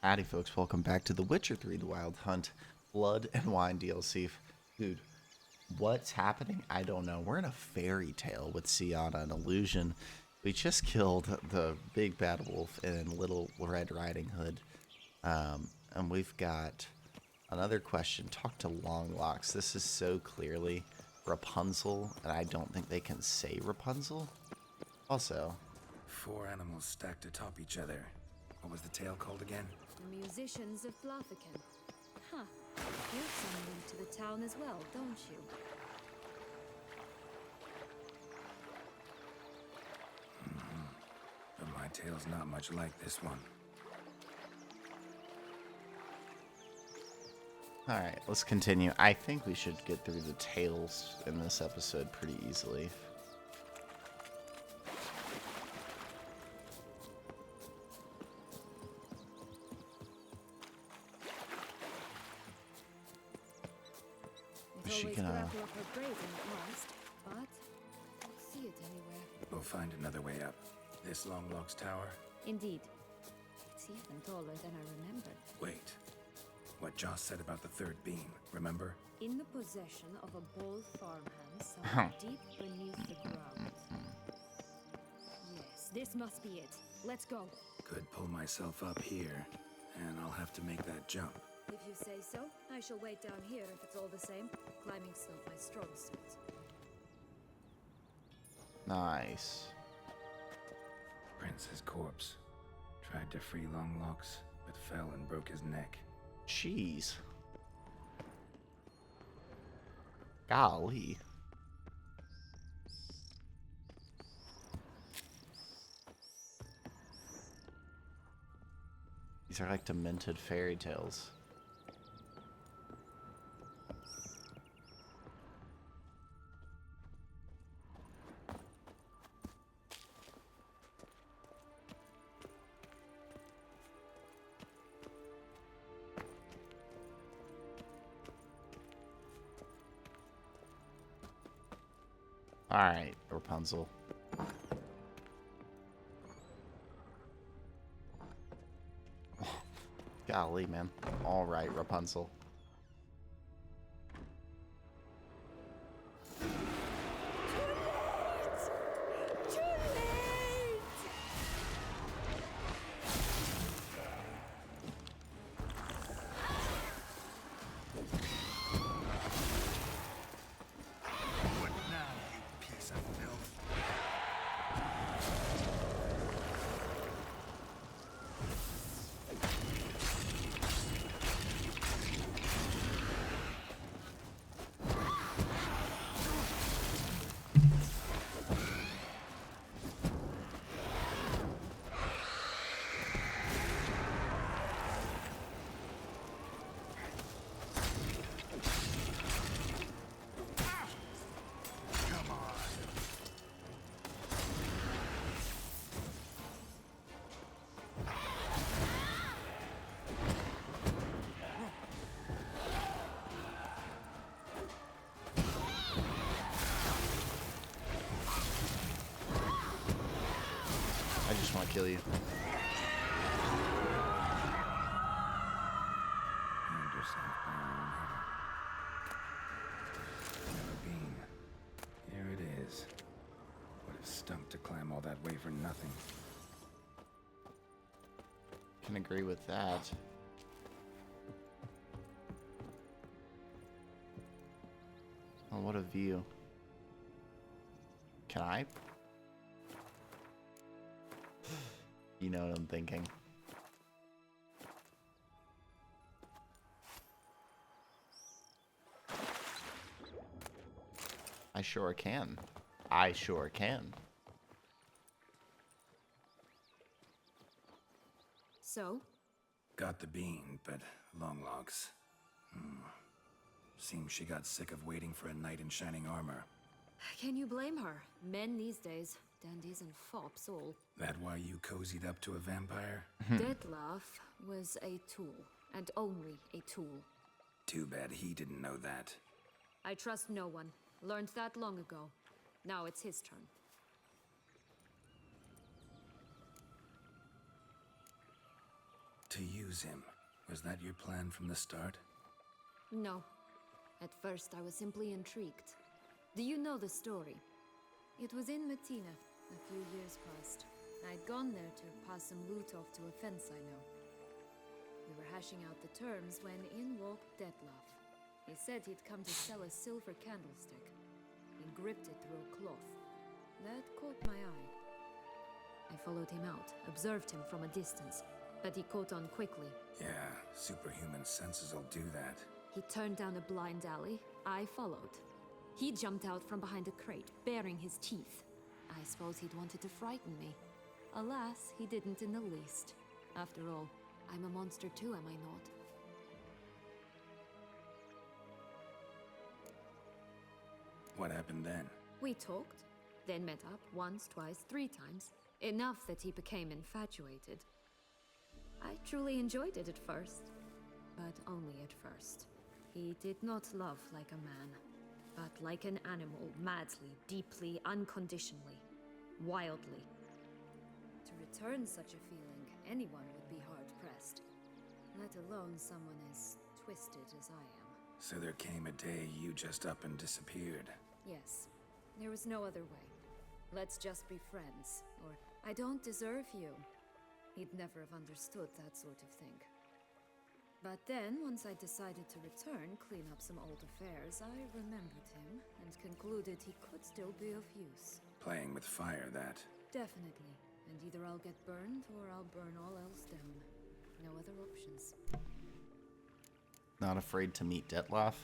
Howdy, folks. Welcome back to The Witcher 3 The Wild Hunt Blood and Wine DLC. Dude, what's happening? I don't know. We're in a fairy tale with Sienna and Illusion. We just killed the big bad wolf and Little Red Riding Hood. And we've got another question. Talk to Longlocks. This is so clearly Rapunzel, and I don't think they can say Rapunzel. Also, 4 animals stacked atop each other. What was the tale called again? The musicians of Blaviken. Huh. You have some link to the town as well, don't you? But my tale's not much like this one. alright, let's continue. I think we should get through the tales in this episode pretty easily. It's Is she always gonna- grapple up her brazen at last, but I don't see it anywhere. We'll find another way up. This Longlock's tower? Indeed. It's even taller than I remembered. Wait. What Joss said about the third beam, remember? In the possession of a bold farmhand Huh. somewhere deep beneath the ground. Yes, this must be it. Let's go. Could pull myself up here, and I'll have to make that jump. If you say so, I shall wait down here if it's all the same. Climbing's not my strong suit. Nice. Prince's corpse. Tried to free Longlocks, but fell and broke his neck. Jeez. Golly. These are like demented fairy tales. Alright, Rapunzel. Golly, man. Alright, Rapunzel. What now, you piece of filth? Come on. I just want to kill you. Hand yourself by your own hair. Never been. Here it is. Would have stunk to climb all that way for nothing. Can agree with that. Oh, what a view. Can I? You know what I'm thinking. I sure can. I sure can. So, Got the bean, but Longlocks. Seems she got sick of waiting for a knight in shining armor. can you blame her? Men these days, dandies and fops all. That why you cozied up to a vampire? Detlef was a tool, and only a tool. Too bad he didn't know that. I trust no one. Learned that long ago. Now it's his turn. To use use him. Was that your plan from the start? No. At first, I was simply intrigued. Do you know the story? It was in Matina, a few years past. I'd gone there to pass some loot off to a fence I know. We were hashing out the terms when in walked Detlef. He said he'd come to sell a silver candlestick. He gripped it through a cloth. That caught my eye. I followed him out, observed him from a distance, but he caught on quickly. Yeah, superhuman senses will do that. He turned down a blind alley. I followed. He jumped out from behind a crate, baring his teeth. I suppose he'd wanted to frighten me. Alas, he didn't in the least. After all, I'm a monster too, am I not? What happened then? We talked, then met up once, twice, 3 times. Enough that he became infatuated. I truly enjoyed it at first, but only at first. He did not love like a man, but like an animal, madly, deeply, unconditionally, wildly. To return such a feeling, anyone would be hard-pressed, let alone someone as twisted as I am. So there came a day you just up and disappeared. Yes, there was no other way. Let's just be friends, or I don't deserve you. He'd never have understood that sort of thing. But then, once I decided to return, clean up some old affairs, I remembered him and concluded he could still be of use. Playing with fire, that. Definitely. And either I'll get burned or I'll burn all else down. No other options. Not afraid to meet Detlef?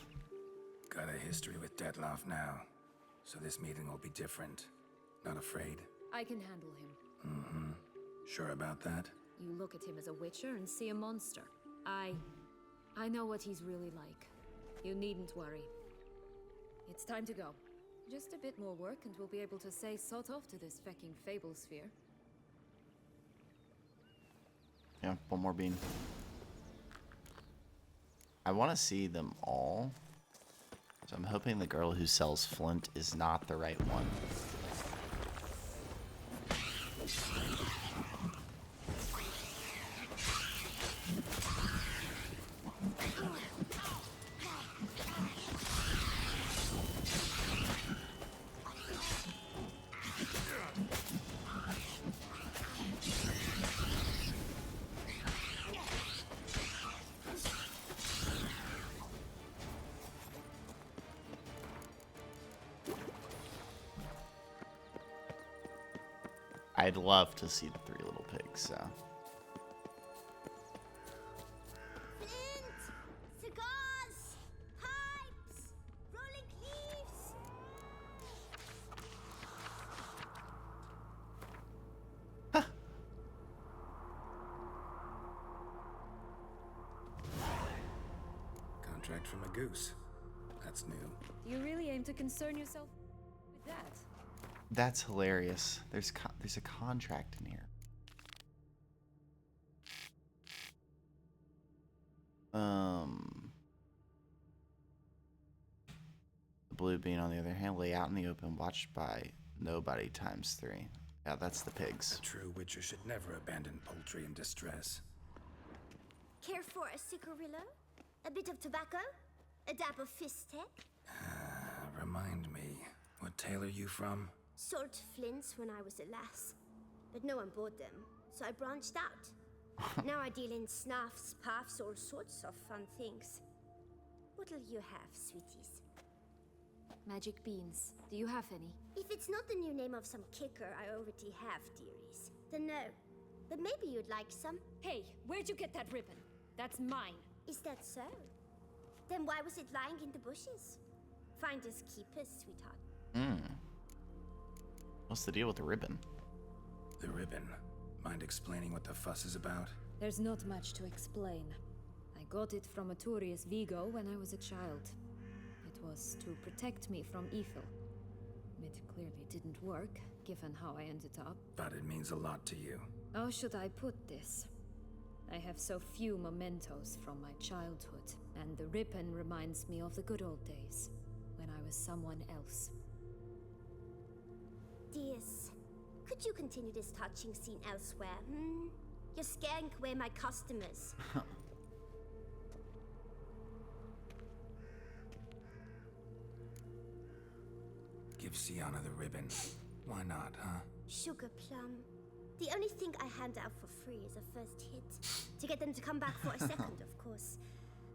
Got a history with Detlef now, so this meeting will be different. Not afraid? I can handle him. Mm-hmm. Sure about that? You look at him as a witcher and see a monster. I know what he's really like. You needn't worry. It's time to go. Just a bit more work and we'll be able to say sod off to this fecking fable sphere. Yeah, one more bean. I want to see them all. So I'm hoping the girl who sells flint is not the right one. I'd love to see the 3 little pigs, so. Flint! Cigars! Pipes! Rolling leaves! Contract from a goose. That's new. Do you really aim to concern yourself with that? That's hilarious. There's a contract in here. The blue bean, on the other hand, lay out in the open, watched by nobody ×3. Yeah, that's the pigs. A true witcher should never abandon poultry in distress. Care for a cigarillo? A bit of tobacco? A dab of fistek? Remind me, what tale are you from? Sold flints when I was a lass, but no one bought them, so I branched out. Now I deal in snuffs, puffs, all sorts of fun things. What'll you have, sweeties? Magic beans. Do you have any? If it's not the new name of some kicker I already have, dearies, then no. But maybe you'd like some. Hey, where'd you get that ribbon? That's mine. Is that so? Then why was it lying in the bushes? Finders keepers, sweetheart. What's the deal with the ribbon? The ribbon. Mind explaining what the fuss is about? There's not much to explain. I got it from Aturius Vigo when I was a child. It was to protect me from evil. It clearly didn't work, given how I ended up. But it means a lot to you. How should I put this? I have so few mementos from my childhood, and the ribbon reminds me of the good old days, when I was someone else. Dears, could you continue this touching scene elsewhere, You're scaring away my customers. Give Sienna the ribbon. Why not, huh? Sugar plum. The only thing I hand out for free is a first hit. To get them to come back for a second, of course.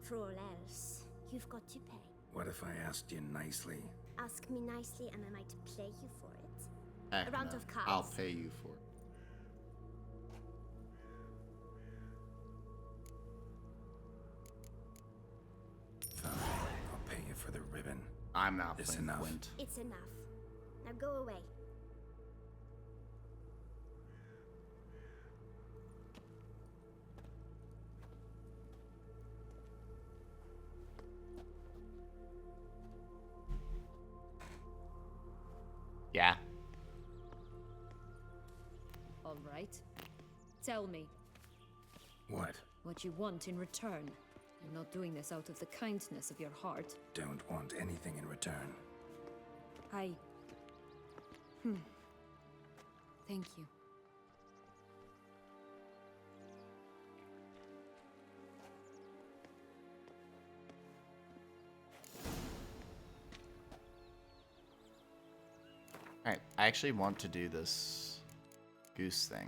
For all else, you've got to pay. What if I asked you nicely? Ask me nicely and I might play you for it. Heck A round no. of cards. I'll pay you for it. Fine. I'll pay you for the ribbon. I'm not It's playing enough. Gwent. It's enough. Now go away. Yeah. All right. Tell me What? you want in return. You're not doing this out of the kindness of your heart. Don't want anything in return. Thank you. Alright, I actually want to do this goose thing.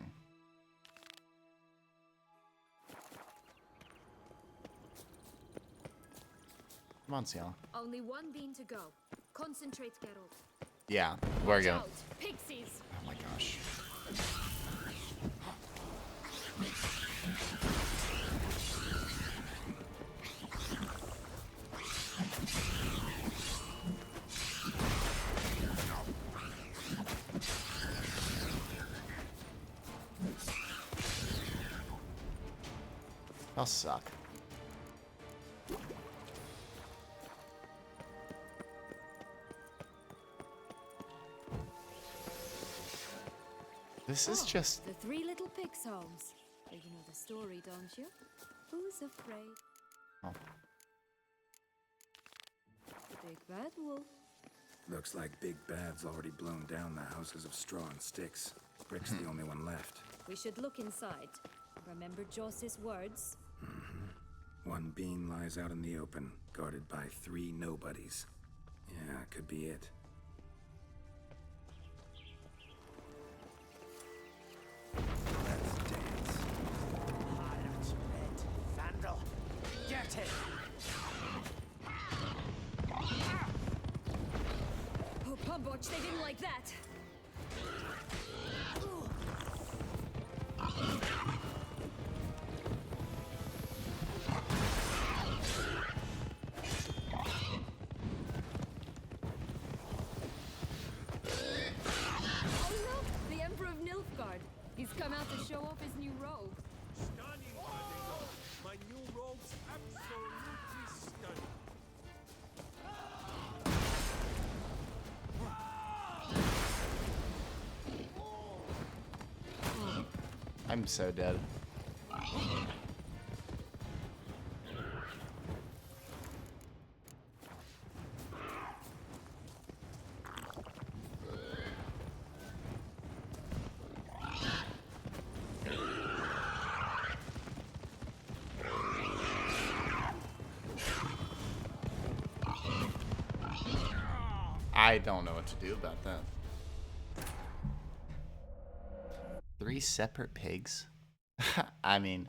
Come on, Ciela. Only one bean to go. Concentrate, Geralt. Yeah, we're going. Out, pixies! Oh my gosh. I'll suck. This is just... The three little pigs' homes. You know the story, don't you? Who's afraid? Oh. The big bad wolf. Looks like Big Bad's already blown down the houses of straw and sticks. Brick's the only one left. We should look inside. Remember Joss's words? One bean lies out in the open, guarded by 3 nobodies. Yeah, could be it. Let's dance. Allot, red, vandal. Get it! Oh, Pumboch, they didn't like that. Oh no, the Emperor of Nilfgaard. He's come out to show off his new robe. Stunning, my new robe's absolutely stunning. I'm so dead. I don't know what to do about that. 3 separate pigs? I mean,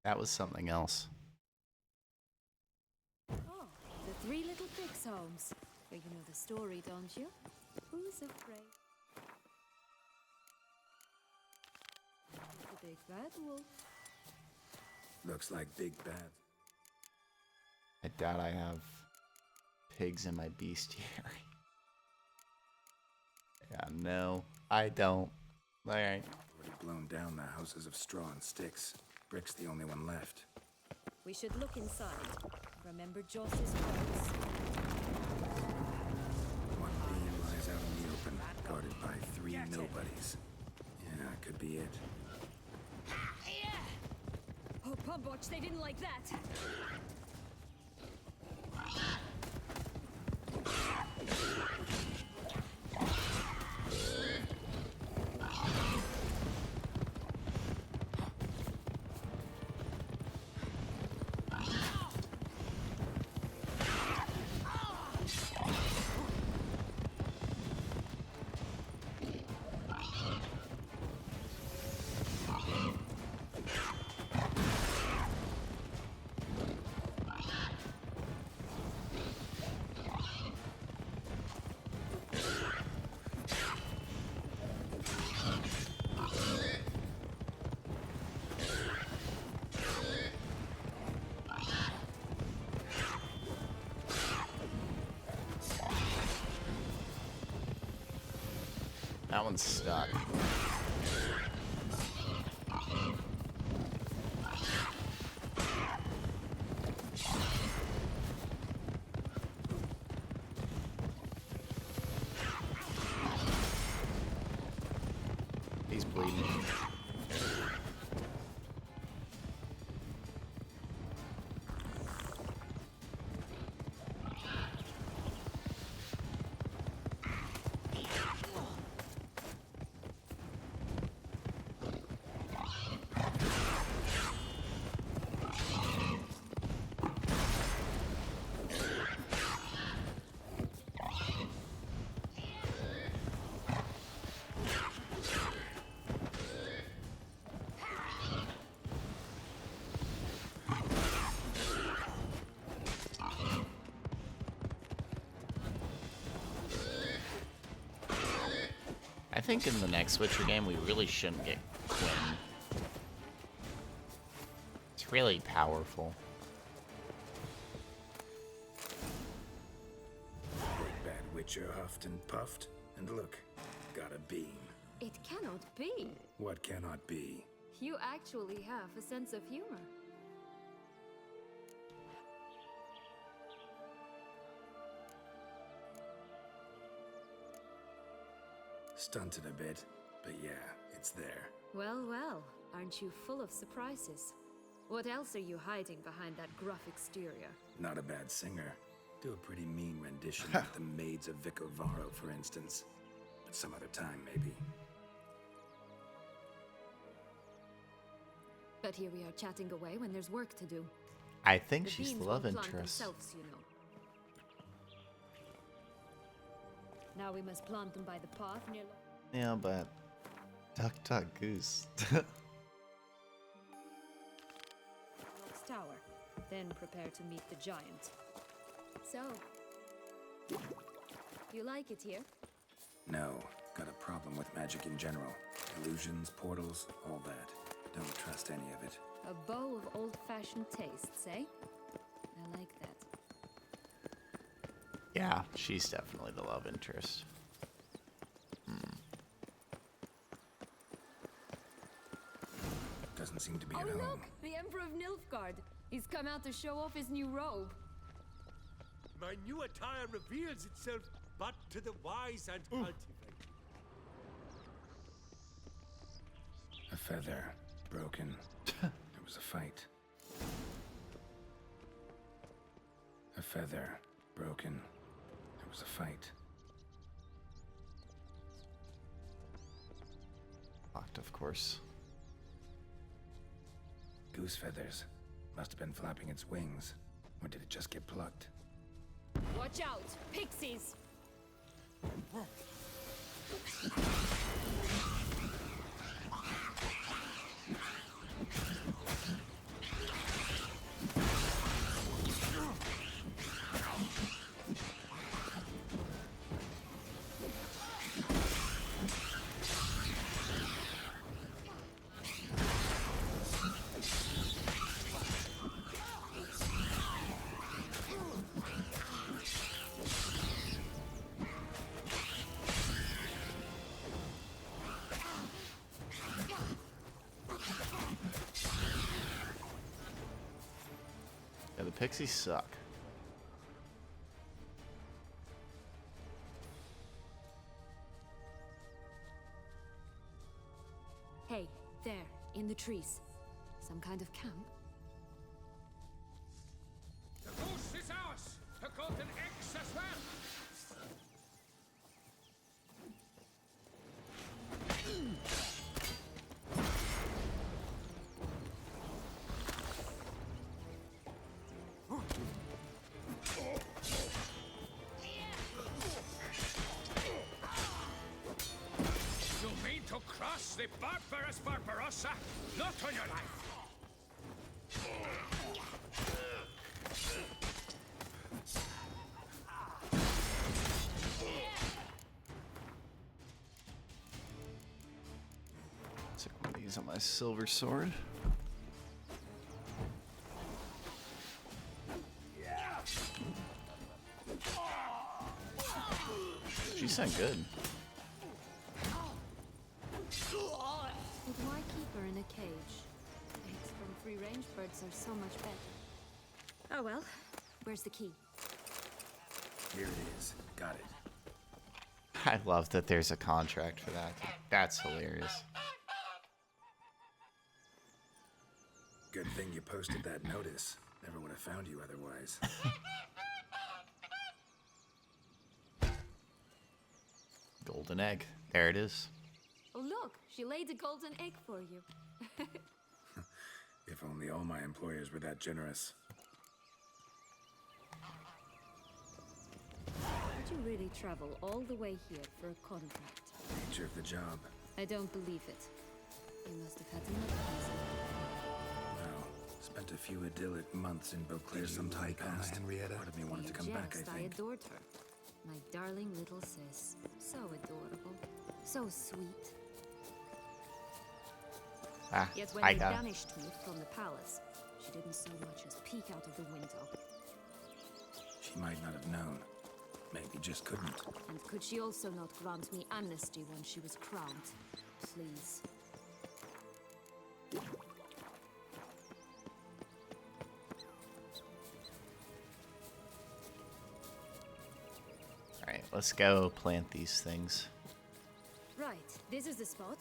that was something else. Oh, the three little pigs' homes. You know the story, don't you? Who's afraid? The big bad wolf. Looks like Big Bad. I doubt I have pigs in my bestiary. Yeah, no, I don't. Alright. Already blown down the houses of straw and sticks. Brick's the only one left. We should look inside. Remember Joss's words. One bean lies out in the open, guarded by 3 nobodies. Yeah, could be it. Oh, Pumboch, they didn't like that. That one's stuck. He's bleeding. I think in the next Witcher game, we really shouldn't get Quinn. It's really powerful. Big bad Witcher huffed and puffed, and look, got a beam. It cannot be. What cannot be? You actually have a sense of humor. Stunted a bit, but yeah, it's there. Well, well, aren't you full of surprises? What else are you hiding behind that gruff exterior? Not a bad singer. Do a pretty mean rendition of the Maids of Vicovaro, for instance. But some other time, maybe. But here we are chatting away when there's work to do. I think The she's beans the will love plant interest. themselves, you know. Now we must plant them by the path near Yeah, but duck, goose. Locke's tower. Then prepare to meet the giant. So, you like it here? No, got a problem with magic in general. Illusions, portals, all that. Don't trust any of it. A bow of old-fashioned tastes, eh? I like that. Yeah, she's definitely the love interest. Doesn't seem to be Oh, at home. look! The Emperor of Nilfgaard! He's come out to show off his new robe. My new attire reveals itself but to the wise and cultivated. A feather, broken. There was a fight. A feather, broken. There was a fight. Locked, of course. Goose feathers. Must have been flapping its wings. Or did it just get plucked? Watch out! Pixies! Yeah, the pixies suck. Hey, there, in the trees. Some kind of camp? The goose is ours! The golden eggs as well! You mean to cross the barbarous Barbarossa? Not on your life! Took one of these on my silver sword. She sound good. a cage. Eggs from free-range birds are so much better. Oh well. Where's the key? Here it is. Got it. I love that there's a contract for that. That's hilarious. Good thing you posted that notice. Never would have found you otherwise. Golden egg. There it is. Oh look, she laid a golden egg for you. If only all my employers were that generous. Did you really travel all the way here for a contract? Nature of the job. I don't believe it. You must have had another reason. Well, spent a few idyllic months in Beauclair some time past. Henrietta? Part of me wanted to come back, I think. I adored her. My darling little sis. So adorable. So sweet. Ah, Yet when I they got banished me from the palace, she didn't so much as peek out of the window. She might not have known. Maybe just couldn't. And could she also not grant me amnesty when she was crowned? Please. Alright, let's go plant these things. Right, this is the spot.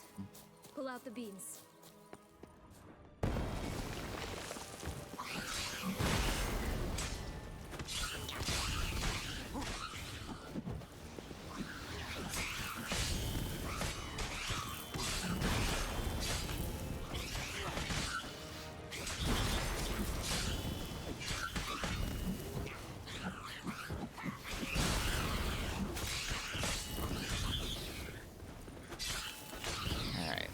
Pull out the beans. Alright.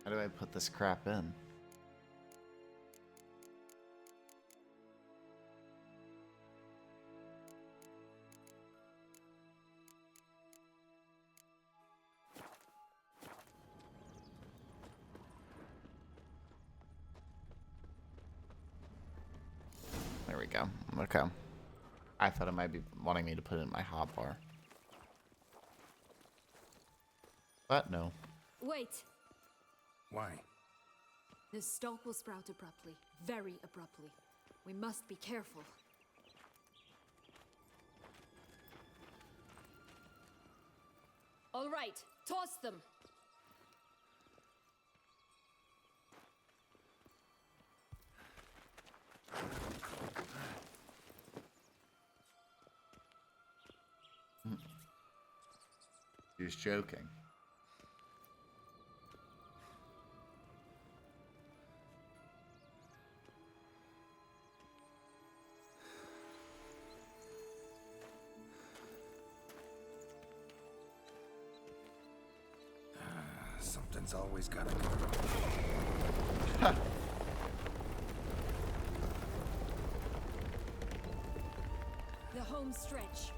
How do I put this crap in? There we go. Okay. I thought it might be wanting me to put it in my hotbar. But no. Wait! Why? The stalk will sprout abruptly. Very abruptly. We must be careful. All right, toss them! He was joking. Something's always gotta go. The home stretch.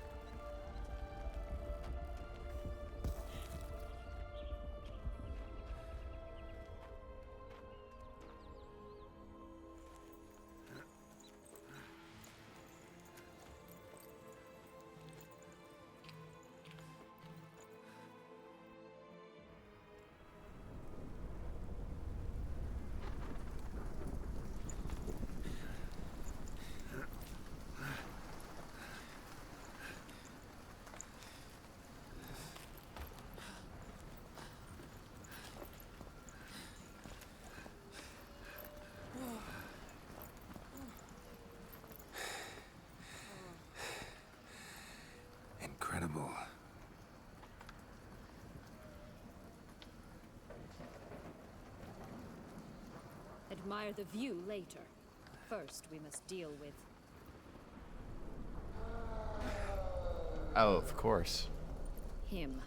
Incredible. Admire the view later. First, we must deal with... Oh, of course. him.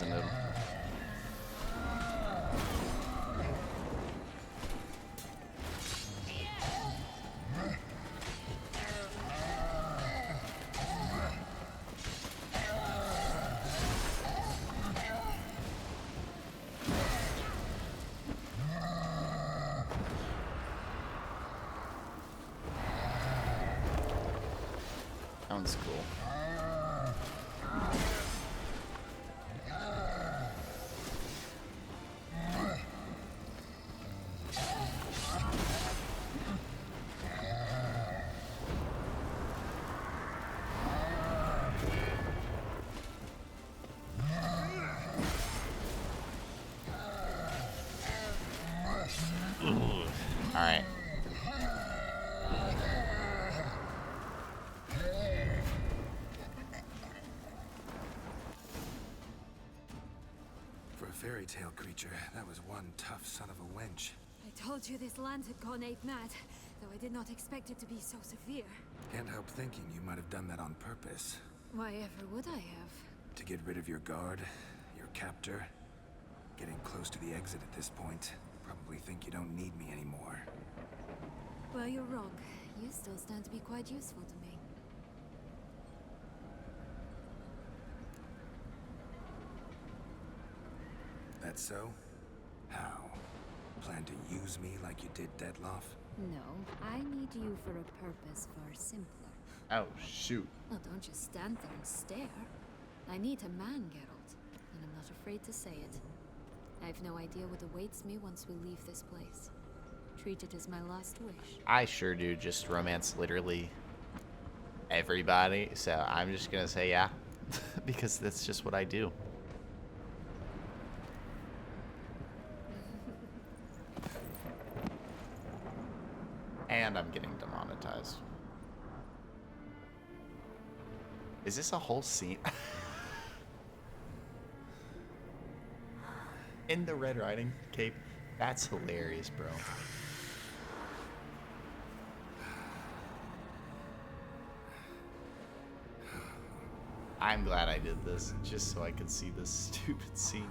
poisoned him. Sounds cool. All right. For a fairy tale creature, that was one tough son of a wench. I told you this land had gone ape mad, though I did not expect it to be so severe. Can't help thinking you might have done that on purpose. Why ever would I have? To get rid of your guard, your captor. Getting close to the exit at this point. Probably think you don't need me anymore. Well, you're wrong. You still stand to be quite useful to me. That so? How? Plan to use me like you did Dettloff? No, I need you for a purpose far simpler. Oh, shoot. Well, don't just stand there and stare. I need a man, Geralt, and I'm not afraid to say it. I have no idea what awaits me once we leave this place. Treat it as my last wish. I sure do just romance literally everybody, so I'm just gonna say yeah. Because that's just what I do. And I'm getting demonetized. Is this a whole scene? In the Red Riding cape? That's hilarious, bro. I'm glad I did this, just so I could see this stupid scene.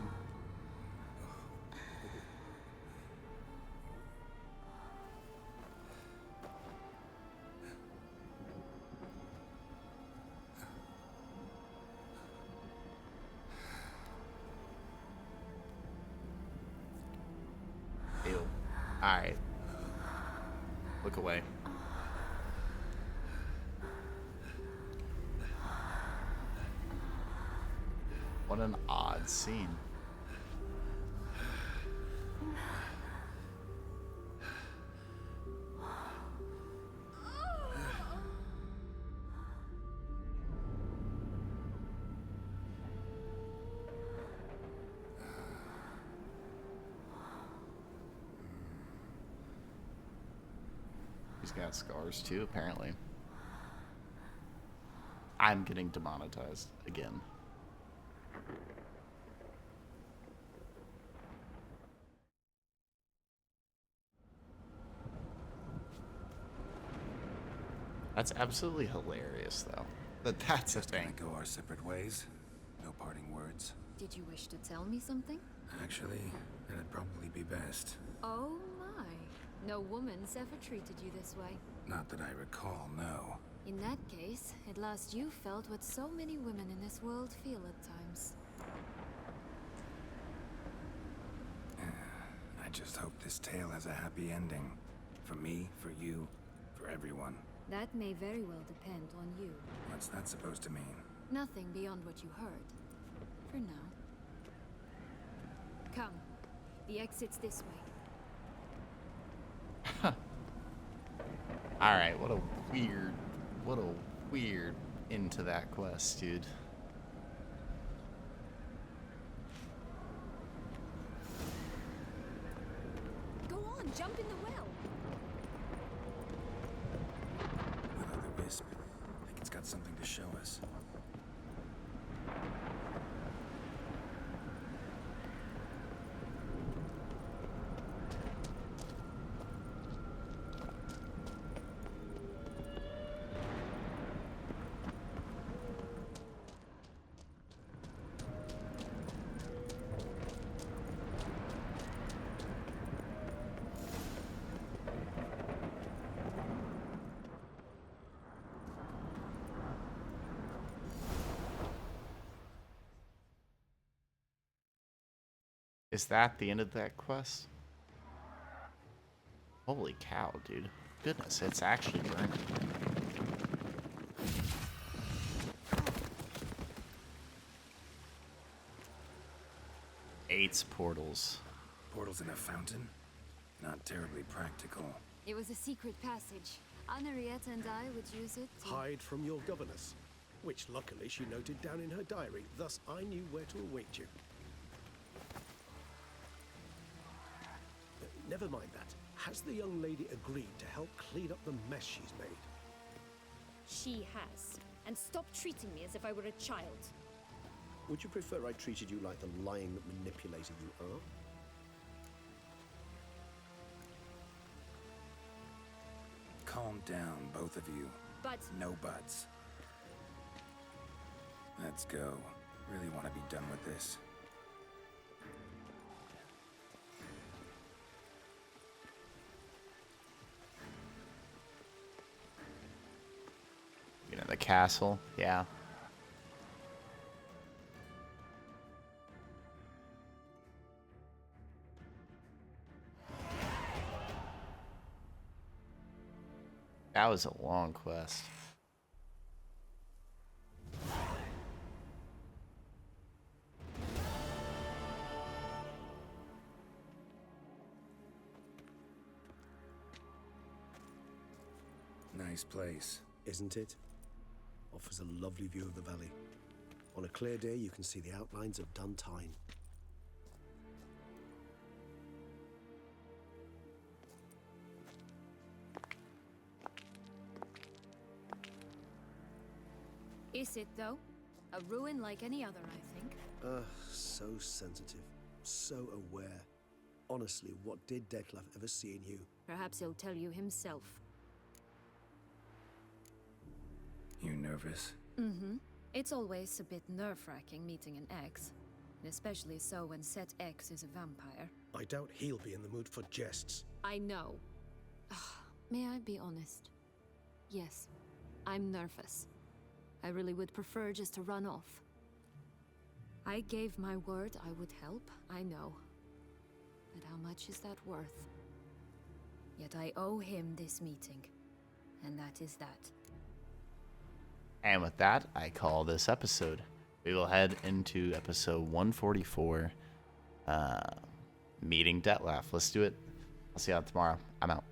Ew. Alright. Look away. What an odd scene. He's got scars too, apparently. I'm getting demonetized again. That's absolutely hilarious, though. But that's a Just gonna thing. go our separate ways. No parting words. Did you wish to tell me something? Actually, that'd probably be best. Oh my. No woman's ever treated you this way. Not that I recall, no. In that case, at last you felt what so many women in this world feel at times. I just hope this tale has a happy ending. For me, for you, for everyone. That may very well depend on you. What's that supposed to mean? Nothing beyond what you heard. For now. Come. The exit's this way. Alright, what a weird end to that quest, dude. Go on, jump in the well. Another wisp. I think it's got something to show us. Is that the end of that quest? Holy cow, dude. Goodness, it's actually burning. Eight's portals. Portals in a fountain? Not terribly practical. It was a secret passage. Henriette and I would use it to... Hide from your governess, which luckily she noted down in her diary, thus I knew where to await you. Never mind that. Has the young lady agreed to help clean up the mess she's made? She has. And stop treating me as if I were a child. Would you prefer I treated you like the lying manipulator you are? Calm down, both of you. But... No buts. Let's go. Really want to be done with this. You know, the castle. Yeah. That was a long quest. Nice place. Isn't it? Offers a lovely view of the valley. On a clear day, you can see the outlines of Duntine. Is it, though? A ruin like any other, I think. So sensitive. So aware. Honestly, what did Detlef ever see in you? Perhaps he'll tell you himself. You nervous? Mm-hmm. It's always a bit nerve-wracking meeting an ex. Especially so when set X is a vampire. I doubt he'll be in the mood for jests. I know. May I be honest? Yes, I'm nervous. I really would prefer just to run off. I gave my word I would help, I know. But how much is that worth? Yet I owe him this meeting. And that is that. And with that, I call this episode. We will head into episode 144, meeting Detlef. Let's do it. I'll see you all tomorrow. I'm out.